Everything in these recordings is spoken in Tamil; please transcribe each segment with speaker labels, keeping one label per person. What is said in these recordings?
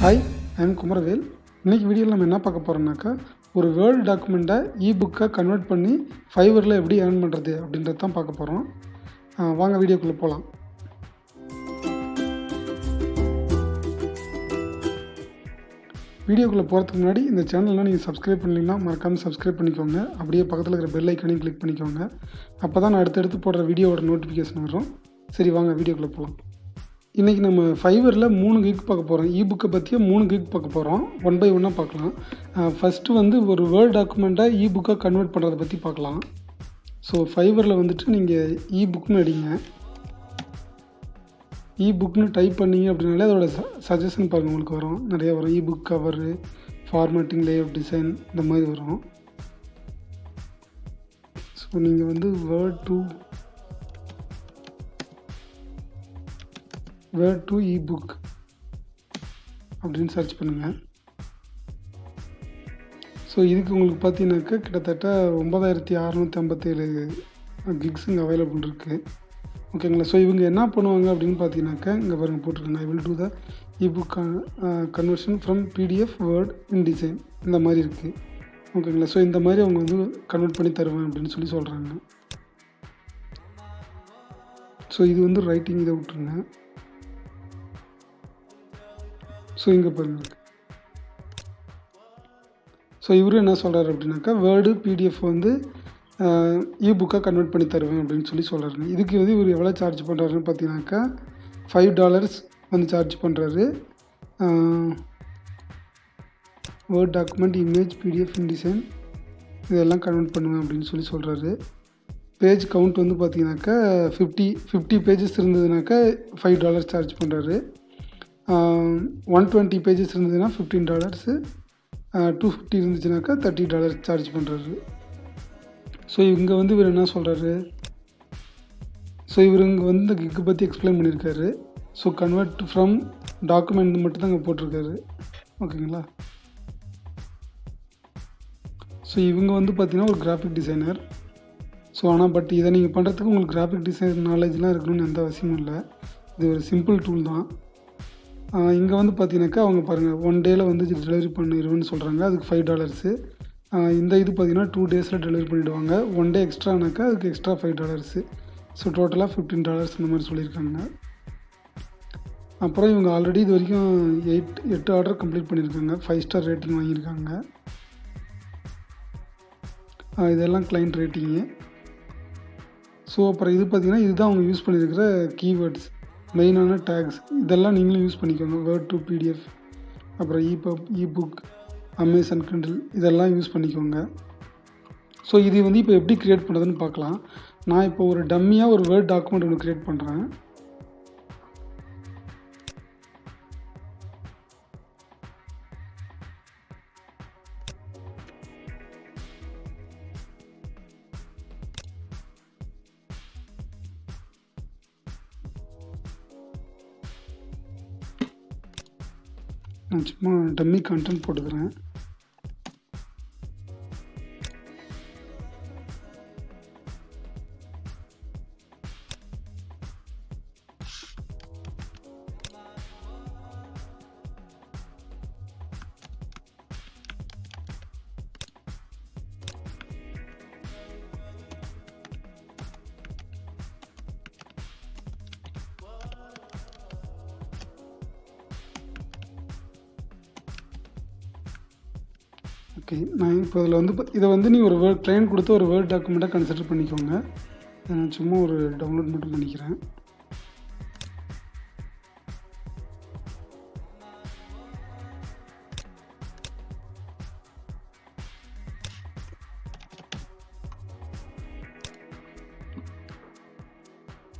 Speaker 1: Hi, I am Kumaravel. இன்றைக்கி வீடியோவில் நம்ம என்ன பார்க்க போகிறோம்னாக்கா, ஒரு வேர்ட் டாக்குமெண்ட்டை இபுக்காக கன்வெர்ட் பண்ணி ஃபைவரில் எப்படி ஏர்ன் பண்ணுறது அப்படின்றது தான் பார்க்க போகிறோம். வாங்க வீடியோக்குள்ளே போகலாம். வீடியோக்குள்ளே போகிறதுக்கு முன்னாடி இந்த சேனலில் நீங்கள் சப்ஸ்கிரைப் பண்ணீங்கன்னா மறக்காமல் சப்ஸ்கிரைப் பண்ணிக்கோங்க. அப்படியே பக்கத்தில் இருக்கிற பெல் ஐக்கனையும் கிளிக் பண்ணிக்கோங்க. அப்போ தான் நான் அடுத்தடுத்து போடுற வீடியோவோட நோட்டிஃபிகேஷன் வரும். சரி, வாங்க வீடியோக்குள்ளே போகலாம். இன்றைக்கி நம்ம ஃபைவரில் 3 கிக் பார்க்க போகிறோம். இபுக்கை பற்றிய 3 கிக் பார்க்க போகிறோம். ஒன் பை ஒன்னாக பார்க்கலாம். ஃபஸ்ட்டு வந்து ஒரு வேர்ட் டாக்குமெண்ட்டை இபுக்காக கன்வெர்ட் பண்ணுறதை பற்றி பார்க்கலாம். ஸோ ஃபைவரில் வந்துட்டு நீங்கள் இபுக்னு அடிங்க. இபுக்னு டைப் பண்ணிங்க அப்படின்னாலே அதோட சஜஷன் பாருங்கள், உங்களுக்கு வரும், நிறைய வரும். Ebook cover, formatting, layout, design, இந்த மாதிரி வரும். ஸோ நீங்கள் வந்து வேர்ட் டு இபுக் அப்படின்னு சர்ச் பண்ணுங்கள். ஸோ இதுக்கு உங்களுக்கு பார்த்தீங்கன்னாக்கா கிட்டத்தட்ட 9657 கிக்ஸுங்க அவைலபிள் இருக்குது. ஓகேங்களா? ஸோ இவங்க என்ன பண்ணுவாங்க அப்படின்னு பார்த்தீங்கன்னாக்கா, இங்கே பாருங்க போட்டிருக்காங்க, I will do the ebook conversion from PDF word in design, இந்த மாதிரி இருக்குது. ஓகேங்களா? ஸோ இந்த மாதிரி அவங்க வந்து கன்வெர்ட் பண்ணி தருவேன் அப்படின்னு சொல்லி சொல்கிறாங்க. ஸோ இது வந்து ரைட்டிங், இதை விட்டுருங்க. ஸோ இங்கே பாருங்கள். ஸோ இவரும் என்ன சொல்கிறாரு அப்படின்னாக்கா, வேர்டு பிடிஎஃப் வந்து இபுக்காக கன்வெர்ட் பண்ணி தருவேன் அப்படின்னு சொல்லி சொல்கிறாருங்க. இதுக்கு வந்து இவர் எவ்வளோ சார்ஜ் பண்ணுறாருன்னு பார்த்தீங்கன்னாக்கா $5 வந்து சார்ஜ் பண்ணுறாரு. Word document, image, PDF, InDesign இதெல்லாம் கன்வெர்ட் பண்ணுவேன் அப்படின்னு சொல்லி சொல்கிறாரு. பேஜ் கவுண்ட் வந்து பார்த்தீங்கன்னாக்கா 50 பேஜஸ் இருந்ததுனாக்கா $5 சார்ஜ் பண்ணுறாரு. 120 பேஜஸ் இருந்ததுன்னா $15, 250 இருந்துச்சுனாக்கா $30 சார்ஜ் பண்ணுறாரு. ஸோ இங்கே வந்து இவர் என்ன சொல்கிறாரு, ஸோ இவர் இங்கே வந்து இந்த கிக்கு பற்றி எக்ஸ்பிளைன் பண்ணியிருக்காரு. ஸோ கன்வெர்ட் ஃப்ரம் டாக்குமெண்ட் மட்டும் தான் இங்கே போட்டிருக்காரு. ஓகேங்களா? ஸோ இவங்க வந்து பார்த்திங்கன்னா ஒரு கிராஃபிக் டிசைனர். ஸோ ஆனால் பட் இதை நீங்கள் பண்ணுறதுக்கு உங்களுக்கு கிராஃபிக் டிசைன் நாலேஜ்லாம் இருக்கணும்னு எந்த அவசியமும் இல்லை. இது ஒரு சிம்பிள் டூல் தான். இங்கே வந்து பார்த்தீங்கன்னாக்கா அவங்க பாருங்கள், 1 டேயில் வந்து டெலிவரி பண்ணிடுவேன்னு சொல்கிறாங்க. அதுக்கு $5. இந்த இது பார்த்திங்கன்னா 2 டேஸில் டெலிவரி பண்ணிவிடுவாங்க. 1 டே எக்ஸ்ட்ரானாக்கா அதுக்கு எக்ஸ்ட்ரா $5. ஸோ டோட்டலாக $15 இந்த மாதிரி சொல்லியிருக்காங்க. அப்புறம் இவங்க ஆல்ரெடி இது வரைக்கும் 8 ஆர்டர் கம்ப்ளீட் பண்ணியிருக்காங்க. 5 ஸ்டார் ரேட்டிங் வாங்கியிருக்காங்க. இதெல்லாம் கிளைண்ட் ரேட்டிங்கு. ஸோ அப்புறம் இது பார்த்திங்கன்னா இதுதான் அவங்க யூஸ் பண்ணியிருக்கிற கீவேர்ட்ஸ், மெயினான டேக்ஸ். இதெல்லாம் நீங்களும் யூஸ் பண்ணிக்கோங்க. வேர்ட் டு பிடிஎஃப், அப்புறம் இபுக், அமேசான் கிண்டல், இதெல்லாம் யூஸ் பண்ணிக்கோங்க. ஸோ இது வந்து இப்போ எப்படி க்ரியேட் பண்ணுறதுன்னு பார்க்கலாம். நான் இப்போ ஒரு டம்மியாக ஒரு வேர்ட் டாக்குமெண்ட் ஒன்று க்ரியேட் பண்ணுறேன். நான் சும்மா டம்மி கண்டென்ட் போட்டுக்கிறேன். ஓகே, நான் இப்போ இதில் வந்து இதை வந்து நீ ஒரு கிளைண்ட் கொடுத்து ஒரு வேர்ட் டாக்குமெண்ட்டாக கன்சிடர் பண்ணிக்கோங்க. நான் சும்மா ஒரு டவுன்லோட் மட்டும் பண்ணிக்கிறேன்.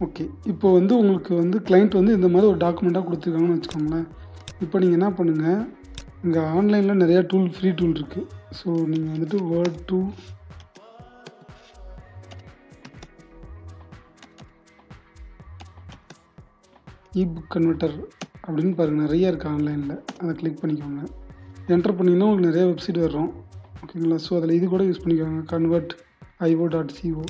Speaker 1: ஓகே, இப்போ வந்து உங்களுக்கு வந்து கிளைண்ட் வந்து இந்த மாதிரி ஒரு டாக்குமெண்ட்டாக கொடுத்துருக்காங்கன்னு வச்சுக்கோங்களேன். இப்போ நீங்கள் என்ன பண்ணுங்கள், இங்கே ஆன்லைனில் நிறையா ஃப்ரீ டூல் இருக்குது. ஸோ நீங்கள் வந்துட்டு வேர்ட் டு இபுக் கன்வெர்ட்டர் அப்படின்னு பாருங்கள், நிறையா இருக்குது ஆன்லைனில். அதை கிளிக் பண்ணிக்கோங்க. என்டர் பண்ணிங்கன்னா உங்களுக்கு நிறைய வெப்சைட் வரும். ஓகேங்களா? ஸோ அதில் இது கூட யூஸ் பண்ணிக்கோங்க, convert.io.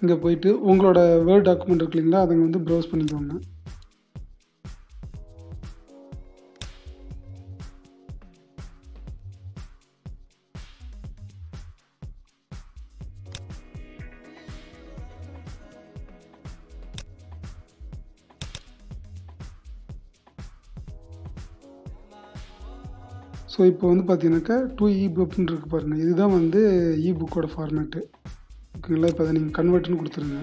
Speaker 1: இங்கே போய்ட்டு உங்களோட வேர்ட் டாக்குமெண்ட் இருக்கு இல்லைங்களா, அதை வந்து ப்ரௌஸ் பண்ணிக்கோங்க. ஸோ இப்போ வந்து பார்த்தீங்கன்னாக்கா 2 EPUBன்னு இருக்குது பாருங்கள். இதுதான் வந்து இபுக்கோட ஃபார்மேட்டு. ஓகேங்களா? இப்போ அதை நீங்கள் கன்வெர்ட்னு கொடுத்துருங்க.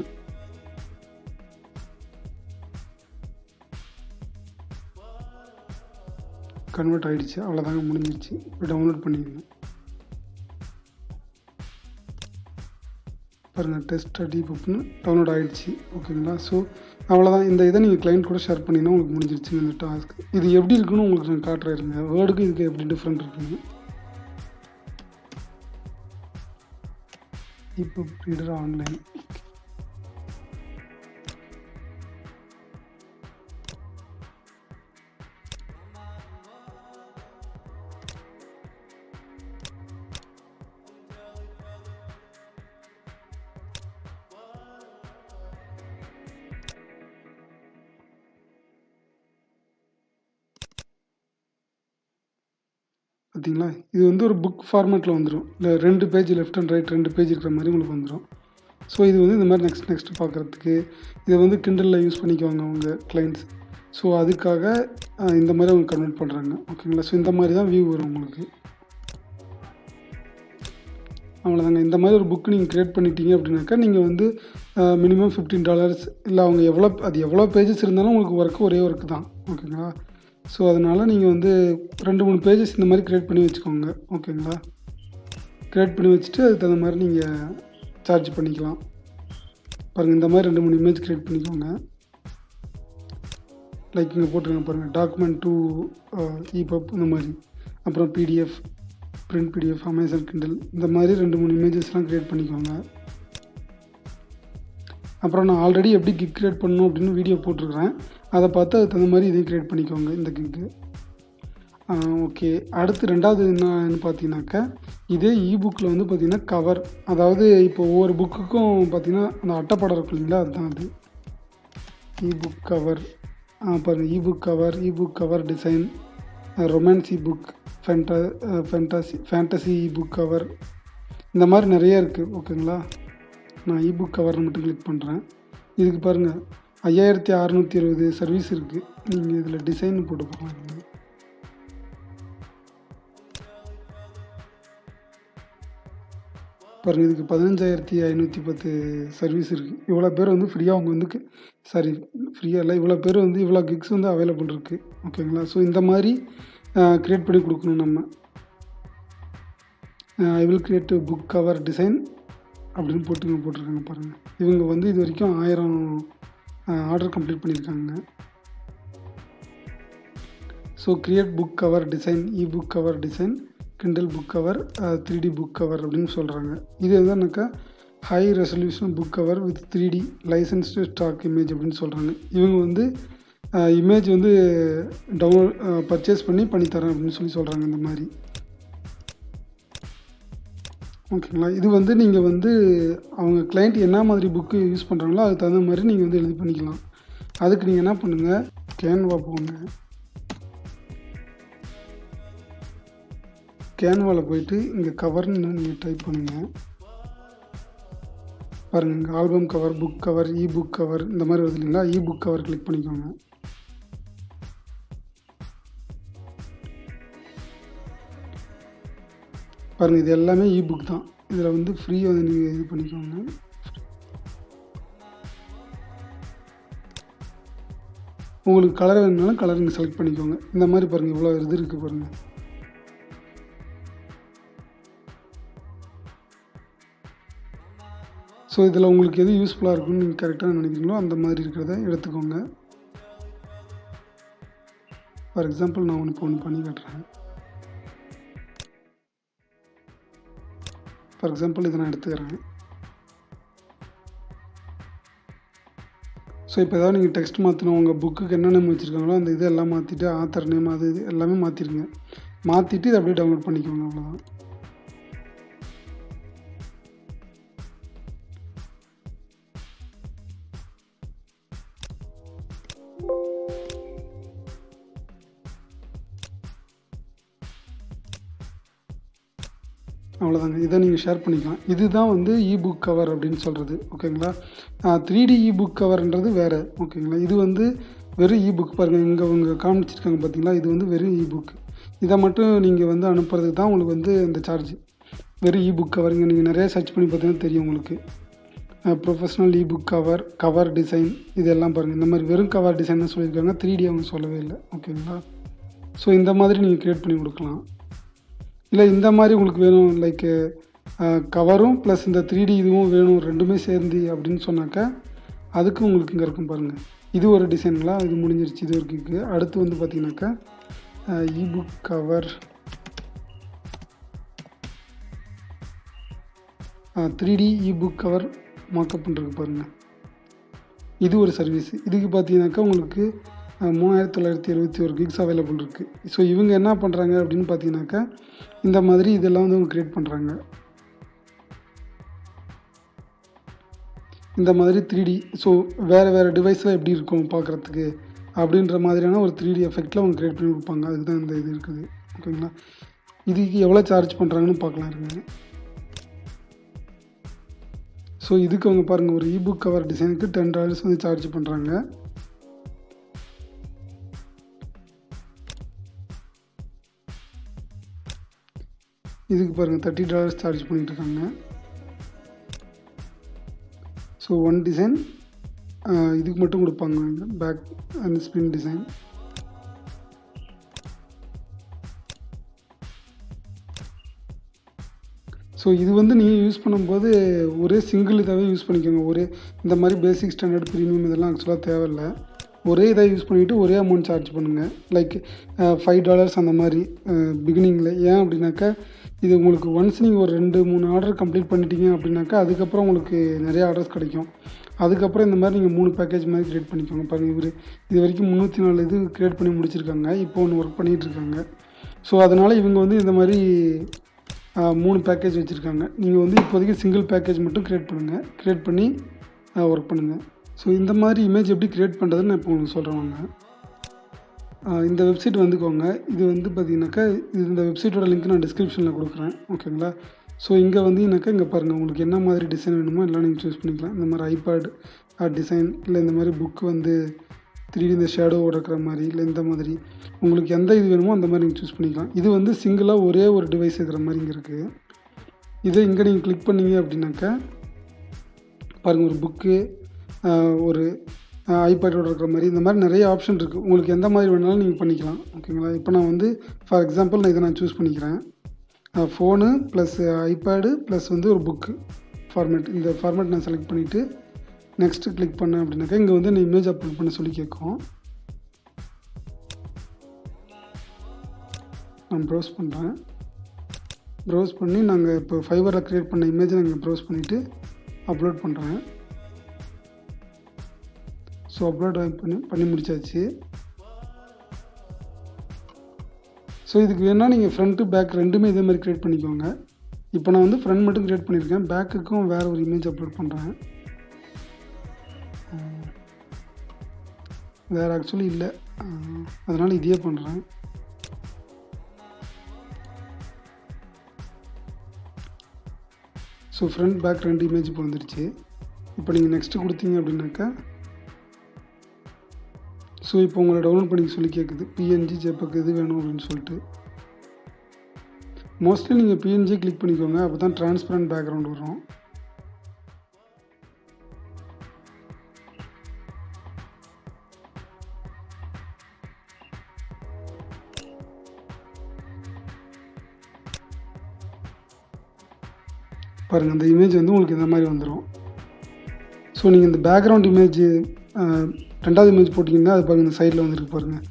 Speaker 1: கன்வெர்ட் ஆகிடுச்சு. அவ்வளோதாங்க, முடிஞ்சிடுச்சு. இப்போ டவுன்லோட் பண்ணிடுங்க. பாருங்கள், டெஸ்ட்.EPUBன்னு டவுன்லோட் ஆகிடுச்சு. ஓகேங்களா? ஸோ அவ்வளோதான். இந்த இதை நீங்கள் கிளைண்ட் கூட ஷேர் பண்ணிங்கன்னா உங்களுக்கு முடிஞ்சிருச்சுங்க இந்த டாஸ்க். இது எப்படி இருக்குன்னு உங்களுக்கு நான் காட்டுறேங்க. வேர்டுக்கு இதுக்கு எப்படி டிஃப்ரெண்ட் இருக்குங்க. EPUB reader online. பார்த்தீங்களா? இது வந்து ஒரு புக் ஃபார்மேட்டில் வந்துடும். இல்லை 2 page left and right 2 page இருக்கிற மாதிரி உங்களுக்கு வந்துடும். ஸோ இது வந்து இந்த மாதிரி நெக்ஸ்ட் பார்க்குறதுக்கு இதை வந்து கிண்டலில் யூஸ் பண்ணிக்குவாங்க அவங்க கிளைண்ட்ஸ். ஸோ அதுக்காக இந்த மாதிரி அவங்க கன்வெர்ட் பண்ணுறாங்க. ஓகேங்களா? ஸோ இந்த மாதிரி தான் வியூ வரும் உங்களுக்கு. அவ்வளோதாங்க. இந்த மாதிரி ஒரு புக் நீங்கள் க்ரியேட் பண்ணிட்டீங்க அப்படின்னாக்கா நீங்கள் வந்து மினிமம் $15 இல்லை அவங்க எவ்வளோ பேஜஸ் இருந்தாலும் உங்களுக்கு ஒரே ஒர்க்கு தான். ஓகேங்களா? ஸோ அதனால் நீங்கள் வந்து 2-3 பேஜஸ் இந்த மாதிரி க்ரியேட் பண்ணி வச்சுக்கோங்க. ஓகேங்களா? க்ரியேட் பண்ணி வச்சுட்டு அதுக்கு தகுந்த மாதிரி நீங்கள் சார்ஜ் பண்ணிக்கலாம். பாருங்கள், இந்த மாதிரி 2-3 இமேஜ் க்ரியேட் பண்ணிக்கோங்க. லைக் இங்கே போட்டுருங்க பாருங்கள், டாக்குமெண்ட் டு EPUB இந்த மாதிரி, அப்புறம் PDF, பிரிண்ட் PDF, அமேசான் கிண்டல், இந்த மாதிரி 2-3 இமேஜஸ்லாம் க்ரியேட் பண்ணிக்கோங்க. அப்புறம் நான் ஆல்ரெடி எப்படி கிக் க்ரியேட் பண்ணணும் அப்படின்னு வீடியோ போட்டிருக்கிறேன். அதை பார்த்து அதுக்கு தகுந்த மாதிரி இதையும் க்ரியேட் பண்ணிக்கோங்க இந்த கிக்கு. ஓகே, அடுத்து ரெண்டாவது என்னன்னு பார்த்தீங்கன்னாக்கா, இதே இபுக்கில் வந்து பார்த்திங்கன்னா கவர், அதாவது இப்போ ஒவ்வொரு புக்குக்கும் பார்த்திங்கன்னா அந்த அட்டைப்படம் இருக்கும் இல்லைங்களா, அதுதான் அது இபுக் கவர். பாருங்கள், ebook cover design, romance ebook, fantasy ebook cover, இந்த மாதிரி நிறைய இருக்குது. ஓகேங்களா? நான் இபுக் கவர்னு மட்டும் கிளிக் பண்ணுறேன். இதுக்கு பாருங்கள் 5660 சர்வீஸ் இருக்குது. நீங்கள் இதில் டிசைன் போட்டு பாருங்க. பாருங்கள், இதுக்கு 15,510 சர்வீஸ் இருக்குது. இவ்வளோ பேர் வந்து ஃப்ரீயாக அவங்க வந்து ஃப்ரீயாக இல்லை, இவ்வளோ பேர் வந்து இவ்வளோ கிக்ஸ் வந்து அவைலபிள் இருக்குது. ஓகேங்களா? ஸோ இந்த மாதிரி க்ரியேட் பண்ணி கொடுக்கணும் நம்ம. I will create book cover design அப்படின்னு போட்டிருக்காங்க பாருங்கள். இவங்க வந்து இது வரைக்கும் 1000 ஆர்டர் கம்ப்ளீட் பண்ணியிருக்காங்க. So create book cover design, ebook cover design, Kindle book cover, 3D book cover அப்படின்னு சொல்கிறாங்க. இது என்னன்னாக்கா high resolution book cover with 3D licensed stock image அப்படின்னு சொல்கிறாங்க. இவங்க வந்து இமேஜ் வந்து பர்ச்சேஸ் பண்ணித்தரேன் அப்படின்னு சொல்கிறாங்க இந்த மாதிரி. ஓகேங்களா? இது வந்து நீங்கள் வந்து அவங்க கிளைண்ட் என்ன மாதிரி புக்கு யூஸ் பண்ணுறாங்களோ அதுக்கு தகுந்த மாதிரி நீங்கள் வந்து எழுதி பண்ணிக்கலாம். அதுக்கு நீங்கள் என்ன பண்ணுங்கள், கேன்வா போங்க. கேன்வாவில் போயிட்டு இங்கே கவர்னு நீங்கள் டைப் பண்ணுங்கள். பாருங்கள், இங்கே album cover, book cover, ebook cover இந்த மாதிரி வருது இல்லைங்களா, இபுக் கவர் கிளிக் பண்ணிக்கோங்க. பாருங்கள், இது எல்லாமே இபுக் தான். இதில் வந்து ஃப்ரீயாக வந்து நீங்கள் இது பண்ணிக்கோங்க. உங்களுக்கு கலர் வேணுனாலும் கலர் நீங்கள் செலக்ட் பண்ணிக்கோங்க. இந்த மாதிரி பாருங்கள், இவ்வளோ இது இருக்குது பாருங்கள். ஸோ இதில் உங்களுக்கு எது யூஸ்ஃபுல்லாக இருக்குன்னு நீங்கள் கரெக்டாக நினைக்கிறீங்களோ அந்த மாதிரி இருக்கிறத எடுத்துக்கோங்க. ஃபார் எக்ஸாம்பிள் நான் ஒன்று பண்ணி காட்டுறேன். ஃபார் எக்ஸாம்பிள் இதை நான் எடுத்துக்கிறேன். ஸோ இப்போ ஏதாவது நீங்கள் டெக்ஸ்ட் மாற்றணும், உங்கள் புக்குக்கு என்ன நேம் வச்சுருக்காங்களோ அந்த இது எல்லாம் மாற்றிட்டு ஆத்தர் நேம் அது இது எல்லாமே மாற்றிடுங்க. மாற்றிட்டு இதை அப்படியே டவுன்லோட் பண்ணிக்கோங்க. அவ்வளோதான். அவ்வளோதாங்க. இதை நீங்கள் ஷேர் பண்ணிக்கலாம். இதுதான் வந்து இபுக் கவர் அப்படின்னு சொல்கிறது. ஓகேங்களா? 3D இபுக் கவர்ன்றது வேறு. ஓகேங்களா? இது வந்து வெறும் இபுக். பாருங்கள், இங்கே காமிச்சிருக்காங்க பார்த்தீங்களா, இது வந்து வெறும் இபுக். இதை மட்டும் நீங்கள் வந்து அனுப்புறதுக்கு தான் உங்களுக்கு வந்து இந்த சார்ஜ். வெறும் இபுக் கவருங்க, நீங்கள் நிறையா சர்ச் பண்ணி பார்த்தீங்கன்னா தெரியும் உங்களுக்கு. Professional ebook cover, cover design, இதெல்லாம் பாருங்கள். இந்த மாதிரி வெறும் கவர் டிசைன் தான் சொல்லியிருக்காங்க, 3D அவங்க சொல்லவே இல்லை. ஓகேங்களா? ஸோ இந்த மாதிரி நீங்கள் க்ரியேட் பண்ணி கொடுக்கலாம். இல்லை இந்த மாதிரி உங்களுக்கு வேணும், லைக் கவரும் ப்ளஸ் இந்த 3D இதுவும் வேணும், ரெண்டுமே சேர்ந்து அப்படின்னு சொன்னாக்கா அதுக்கு உங்களுக்கு இங்கே இருக்கும் பாருங்கள். இது ஒரு டிசைனுங்களா, இது முடிஞ்சிருச்சு, இது ஒரு கிக்கு. அடுத்து வந்து பார்த்தீங்கன்னாக்கா ebook cover 3D ebook cover markup பண்ணுறதுக்கு பாருங்கள். இது ஒரு சர்வீஸ். இதுக்கு பார்த்தீங்கன்னாக்கா உங்களுக்கு 3971 கிக்ஸ் அவைலபிள் இருக்குது. ஸோ இவங்க என்ன பண்ணுறாங்க அப்படின்னு பார்த்தீங்கன்னாக்கா இந்த மாதிரி இதெல்லாம் வந்து அவங்க க்ரியேட் பண்ணுறாங்க. இந்த மாதிரி 3D, ஸோ வேறு டிவைஸில் எப்படி இருக்கும் பார்க்குறதுக்கு அப்படின்ற மாதிரியான ஒரு 3D எஃபெக்டில் அவங்க க்ரியேட் பண்ணி கொடுப்பாங்க. அதுக்கு தான் இந்த இது இருக்குது. ஓகேங்களா? இதுக்கு எவ்வளோ சார்ஜ் பண்ணுறாங்கன்னு பார்க்கலாம் இருங்க. ஸோ இதுக்கு அவங்க பாருங்கள், ஒரு இபுக் கவர் டிசைனுக்கு $10 வந்து சார்ஜ் பண்ணுறாங்க. இதுக்கு பாருங்கள் $30 சார்ஜ் பண்ணிகிட்ருக்காங்க. ஸோ ஒன் டிசைன் இதுக்கு மட்டும் கொடுப்பாங்க, back and spin design. So இது வந்து நீங்கள் யூஸ் பண்ணும்போது ஒரே சிங்கிள் இதாகவே யூஸ் பண்ணிக்கோங்க. ஒரே இந்த மாதிரி பேசிக் ஸ்டாண்டர்ட் ப்ரீமியம் இதெல்லாம் ஆக்சுவலாக தேவையில்லை. ஒரே இதாக யூஸ் பண்ணிவிட்டு ஒரே அமௌண்ட் சார்ஜ் பண்ணுங்கள். லைக் $5 அந்த மாதிரி பிகினிங்கில். ஏன் அப்படின்னாக்கா இது உங்களுக்கு ஒன்ஸ் நீங்கள் ஒரு 2-3 ஆர்டர் கம்ப்ளீட் பண்ணிட்டீங்க அப்படின்னாக்கா அதுக்கப்புறம் உங்களுக்கு நிறைய ஆர்டர்ஸ் கிடைக்கும். அதுக்கப்புறம் இந்த மாதிரி நீங்கள் 3 பேக்கேஜ் மாதிரி க்ரியேட் பண்ணிக்கோங்க. பாருங்கள், இவர் இது வரைக்கும் 304 இது க்ரியேட் பண்ணி முடிச்சிருக்காங்க. இப்போ ஒன்று ஒர்க் பண்ணிகிட்ருக்காங்க. ஸோ அதனால் இவங்க வந்து இந்த மாதிரி 3 பேக்கேஜ் வச்சுருக்காங்க. நீங்கள் வந்து இப்போதைக்கு சிங்கிள் பேக்கேஜ் மட்டும் க்ரியேட் பண்ணுங்கள். க்ரியேட் பண்ணி ஒர்க் பண்ணுங்கள். ஸோ இந்த மாதிரி இமேஜ் எப்படி க்ரியேட் பண்ணுறதுன்னு நான் இப்போ உங்களுக்கு சொல்கிறேன். இந்த வெப்சைட் வந்துக்கோங்க. இது வந்து பார்த்தீங்கன்னாக்கா இந்த வெப்சைட்டோட லிங்க் நான் டிஸ்கிரிப்ஷனில் கொடுக்குறேன். ஓகேங்களா? ஸோ இங்கே வந்தீங்கன்னாக்கா இங்கே பாருங்கள், உங்களுக்கு என்ன மாதிரி டிசைன் வேணுமோ எல்லாம் நீங்கள் சூஸ் பண்ணிக்கலாம். இந்த மாதிரி ஐபேட் டிசைன், இல்லை இந்த மாதிரி புக் வந்து 3D இந்த ஷேடோ இருக்கிற மாதிரி, இல்லை இந்த மாதிரி உங்களுக்கு எந்த இது வேணுமோ அந்த மாதிரி நீங்கள் சூஸ் பண்ணிக்கலாம். இது வந்து சிங்கிளாக ஒரே ஒரு டிவைஸ் இருக்கிற மாதிரி இங்கே இருக்குது. இதை இங்கே நீங்கள் கிளிக் பண்ணிங்க அப்படின்னாக்கா பாருங்கள், ஒரு புக்கு, ஒரு ஐபேடோட இருக்கிற மாதிரி இந்த மாதிரி நிறைய ஆப்ஷன் இருக்குது. உங்களுக்கு எந்த மாதிரி வேணாலும் நீங்கள் பண்ணிக்கலாம். ஓகேங்களா? இப்போ நான் வந்து ஃபார் எக்ஸாம்பிள் நான் இதை நான் சூஸ் பண்ணிக்கிறேன். ஃபோனு ப்ளஸ் ஐபேடு ப்ளஸ் வந்து ஒரு புக்கு ஃபார்மேட், இந்த ஃபார்மேட் நான் செலக்ட் பண்ணிவிட்டு நெக்ஸ்ட்டு கிளிக் பண்ணேன் அப்படின்னாக்கா இங்கே வந்து நான் இமேஜ் அப்லோட் பண்ண சொல்லி கேட்கும். நான் ப்ரௌஸ் பண்ணுறேன். ப்ரௌஸ் பண்ணி நாங்கள் இப்போ ஃபைவரில் க்ரியேட் பண்ண இமேஜை நாங்கள் ப்ரௌஸ் பண்ணிவிட்டு அப்லோட் பண்ணுறேன். ஸோ அப்லோட் பண்ணி முடிச்சாச்சு. ஸோ இதுக்கு வேணால் நீங்கள் ஃப்ரண்ட்டு பேக் ரெண்டுமே இதே மாதிரி க்ரியேட் பண்ணிக்கோங்க. இப்போ நான் வந்து ஃப்ரண்ட் மட்டும் க்ரியேட் பண்ணியிருக்கேன். பேக்குக்கும் வேறு ஒரு இமேஜ் அப்லோட் பண்ணுறேன். வேறு ஆக்சுவலி இல்லை, அதனால் இதையே பண்ணுறேன். ஸோ ஃப்ரண்ட் பேக் 2 இமேஜ் இப்போ வந்துடுச்சு. இப்போ நீங்கள் நெக்ஸ்ட்டு கொடுத்தீங்க அப்படின்னாக்கா ஸோ இப்போ உங்களை டவுன்லோட் பண்ணிக்க சொல்லி கேட்குது. PNG JPEG எது வேணும் அப்படின்னு சொல்லிட்டு. மோஸ்ட்லி நீங்கள் PNG கிளிக் பண்ணிக்கோங்க, அப்போ தான் டிரான்ஸ்பரண்ட் பேக்ரவுண்ட் வரும். பாருங்கள், அந்த இமேஜ் வந்து உங்களுக்கு இந்த மாதிரி வந்துடும். ஸோ நீங்கள் இந்த பேக்ரவுண்ட் இமேஜ் 2வது இமேஜ் போட்டிங்கன்னா அது பாருங்கள் இந்த சைடில் வந்துருக்கு பாருங்கள்.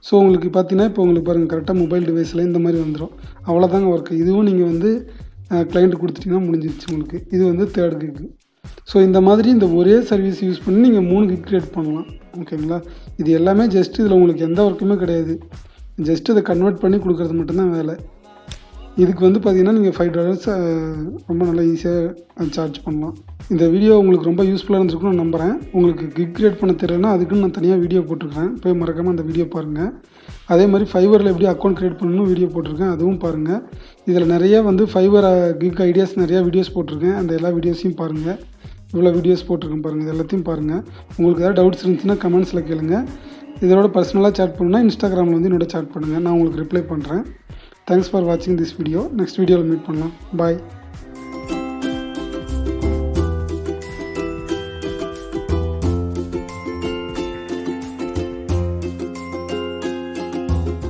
Speaker 1: ஸோ உங்களுக்கு பார்த்தீங்கன்னா இப்போ உங்களுக்கு பாருங்கள் கரெக்டாக மொபைல் டிவைஸில் இந்த மாதிரி வந்துடும். அவ்வளோதாங்க ஒர்க்கு. இதுவும் நீங்கள் வந்து கிளைண்ட்டு கொடுத்துட்டிங்கன்னா முடிஞ்சிருச்சு உங்களுக்கு. இது வந்து 3rd கிக்கு. ஸோ இந்த மாதிரி இந்த ஒரே சர்வீஸ் யூஸ் பண்ணி நீங்கள் 3 கிக் க்ரியேட் பண்ணலாம். ஓகேங்களா? இது எல்லாமே ஜஸ்ட் இதில் உங்களுக்கு எந்த ஒர்க்குமே கிடையாது. ஜஸ்ட் இதை கன்வெர்ட் பண்ணி கொடுக்குறது மட்டும்தான் வேலை. இதுக்கு வந்து பார்த்தீங்கன்னா நீங்கள் $5 ரொம்ப நல்லா ஈஸியாக சார்ஜ் பண்ணலாம். இந்த வீடியோ உங்களுக்கு ரொம்ப யூஸ்ஃபுல்லாக இருந்திருக்குன்னு நான் நம்புகிறேன். உங்களுக்கு கிக் க்ரியேட் பண்ண தெரியலன்னா அதுக்குன்னு நான் தனியாக வீடியோ போட்டிருக்கேன். போய் மறக்காமல் அந்த வீடியோ பாருங்கள். அதே மாதிரி ஃபைவரில் எப்படி அக்கௌண்ட் க்ரியேட் பண்ணணும்னு வீடியோ போட்டிருக்கேன், அதுவும் பாருங்கள். இதில் நிறைய வந்து ஃபைவர் கிக் ஐடியாஸ் நிறையா வீடியோஸ் போட்டிருக்கேன். அந்த எல்லா வீடியோஸையும் பாருங்கள். இவ்வளோ வீடியோஸ் போட்டிருக்கேன் பாருங்கள். இது எல்லாத்தையும் பாருங்கள். உங்களுக்கு ஏதாவது டவுட்ஸ் இருந்துச்சுன்னா கமெண்ட்ஸில் கேளுங்க. இதோட பர்சனலாக சேட் பண்ணணும்னா இன்ஸ்டாகிராமில் வந்து என்னோட சேட் பண்ணுங்கள். நான் உங்களுக்கு ரிப்ளை பண்ணுறேன். தேங்க்ஸ் ஃபார் வாட்சிங் திஸ் வீடியோ. நெக்ஸ்ட் வீடியோவில் மீட் பண்ணலாம். பாய்.